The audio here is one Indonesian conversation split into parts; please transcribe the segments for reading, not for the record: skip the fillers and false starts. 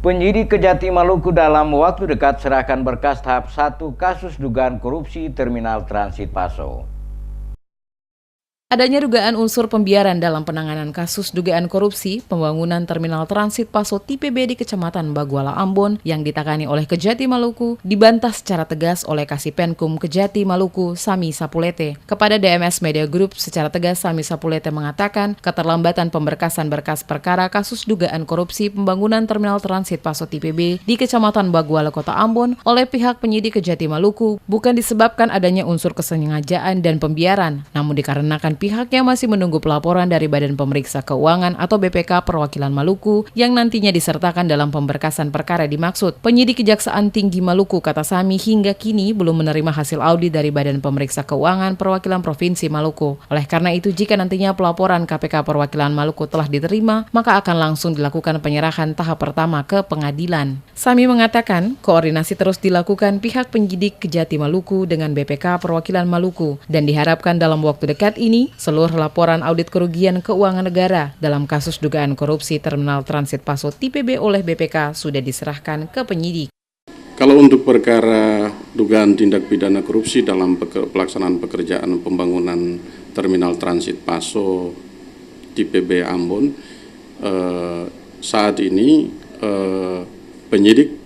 Penyidik Kejati Maluku dalam waktu dekat serahkan berkas tahap 1 kasus dugaan korupsi Terminal Transit Paso. Adanya dugaan unsur pembiaran dalam penanganan kasus dugaan korupsi pembangunan Terminal Transit Paso Tipe B di Kecamatan Baguala, Ambon yang ditangani oleh Kejati Maluku dibantah secara tegas oleh Kasipenkum Kejati Maluku Sami Sapulete. Kepada DMS Media Group secara tegas Sami Sapulete mengatakan keterlambatan pemberkasan berkas perkara kasus dugaan korupsi pembangunan Terminal Transit Paso Tipe B di Kecamatan Baguala, Kota Ambon oleh pihak penyidik Kejati Maluku bukan disebabkan adanya unsur kesengajaan dan pembiaran, namun dikarenakan pihaknya masih menunggu pelaporan dari Badan Pemeriksa Keuangan atau BPK Perwakilan Maluku yang nantinya disertakan dalam pemberkasan perkara dimaksud. Penyidik Kejaksaan Tinggi Maluku, kata Sami, hingga kini belum menerima hasil audit dari Badan Pemeriksa Keuangan Perwakilan Provinsi Maluku. Oleh karena itu, jika nantinya pelaporan KPK Perwakilan Maluku telah diterima, maka akan langsung dilakukan penyerahan tahap pertama ke pengadilan. Sami mengatakan, koordinasi terus dilakukan pihak penyidik Kejati Maluku dengan BPK Perwakilan Maluku dan diharapkan dalam waktu dekat ini seluruh laporan audit kerugian keuangan negara dalam kasus dugaan korupsi Terminal Transit Paso Tipe B oleh BPK sudah diserahkan ke penyidik. Kalau untuk perkara dugaan tindak pidana korupsi dalam pelaksanaan pekerjaan pembangunan Terminal Transit Paso Tipe B Ambon, saat ini penyidik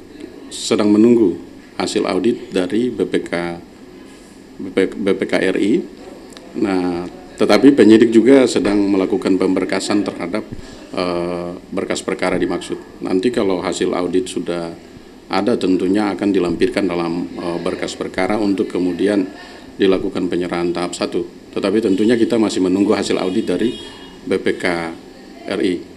sedang menunggu hasil audit dari BPK RI. Nah, tetapi penyidik juga sedang melakukan pemberkasan terhadap berkas perkara dimaksud. Nanti kalau hasil audit sudah ada, tentunya akan dilampirkan dalam berkas perkara untuk kemudian dilakukan penyerahan tahap 1. Tetapi tentunya kita masih menunggu hasil audit dari BPK RI.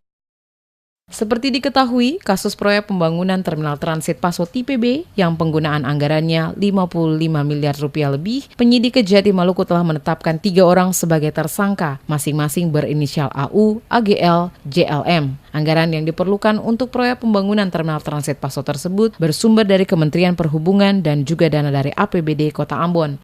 Seperti diketahui, kasus proyek pembangunan Terminal Transit Paso Tipe B yang penggunaan anggarannya 55 miliar rupiah lebih, penyidik Kejati Maluku telah menetapkan 3 orang sebagai tersangka, masing-masing berinisial AU, AGL, JLM. Anggaran yang diperlukan untuk proyek pembangunan Terminal Transit Paso tersebut bersumber dari Kementerian Perhubungan dan juga dana dari APBD Kota Ambon.